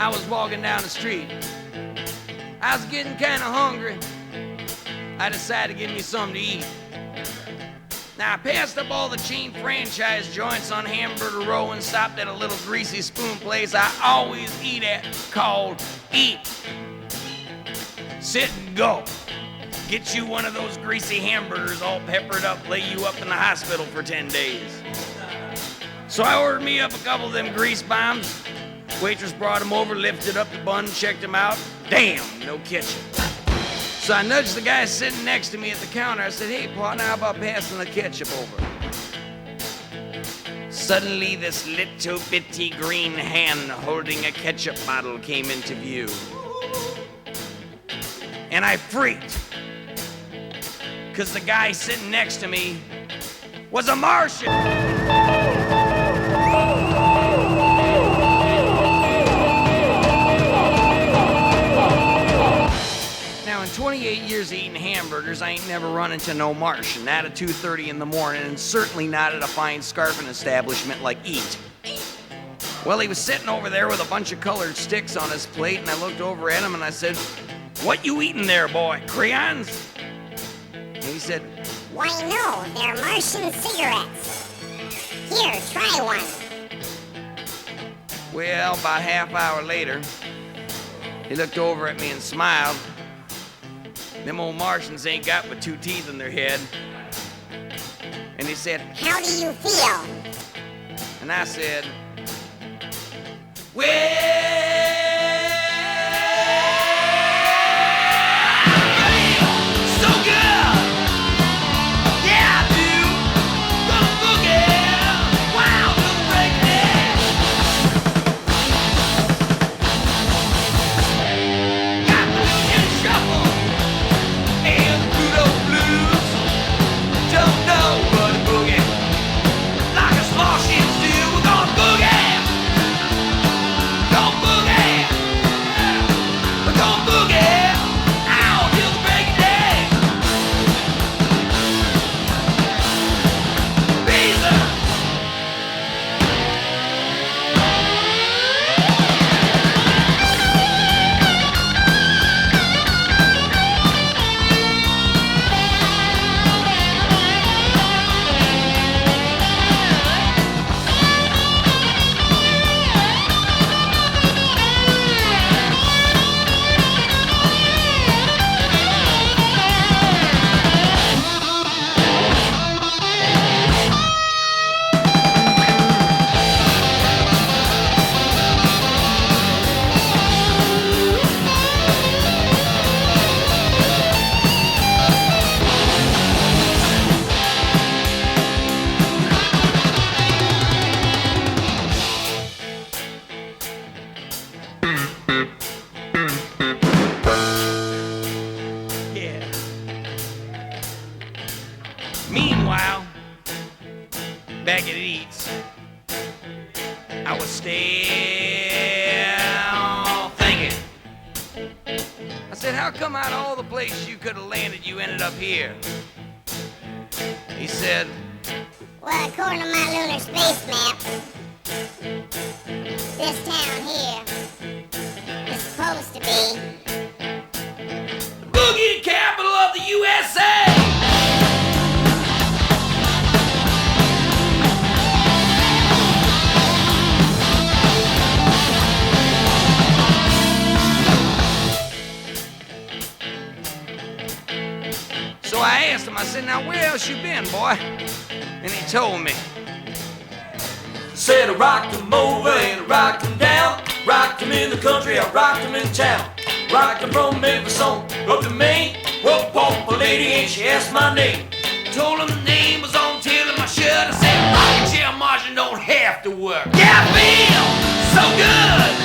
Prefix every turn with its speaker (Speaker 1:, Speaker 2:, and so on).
Speaker 1: I was walking down the street. I was getting kind of hungry. I decided to give me something to eat. Now, I passed up all the chain franchise joints on Hamburger Row and stopped at a little greasy spoon place I always eat at called Eat, Sit, and Go. Get you one of those greasy hamburgers all peppered up, lay you up in the hospital for 10 days. So I ordered me up a couple of them grease bombs. Waitress brought them over, lifted up the bun, checked them out. Damn, no ketchup. So I nudged the guy sitting next to me at the counter. I said, hey, partner, how about passing the ketchup over? Suddenly, this little bitty green hand holding a ketchup bottle came into view. And I freaked, because the guy sitting next to me was a Martian. Now, in 28 years eating hamburgers, I ain't never run into no Martian, not at 2:30 in the morning, and certainly not at a fine scarfing establishment like Eat. Well, he was sitting over there with a bunch of colored sticks on his plate, and I looked over at him and I said, what you eating there, boy? Crayons? And he said,
Speaker 2: why no, they're Martian cigarettes. Here, try one.
Speaker 1: Well, about a half hour later, he looked over at me and smiled. Them old Martians ain't got but 2 teeth in their head. And he said,
Speaker 2: how do you feel?
Speaker 1: And I said, well, meanwhile, back at Eats, I was still thinking. I said, how come out of all the places you could have landed, you ended up here? He said,
Speaker 2: well, according to my lunar space map, this town here is supposed to be
Speaker 1: the boogie capital of the USA! So I asked him, I said, now where else you been, boy? And he told me.
Speaker 3: Said I rocked him over and I rocked him down. Rocked him in the country, I rocked him in town. Rocked him from Memphis on up to Maine. Woke up a lady and she asked my name.
Speaker 1: Told him the name was on tail of my shirt. I said, rockin' chair Martian don't have to work. Yeah, I feel so good.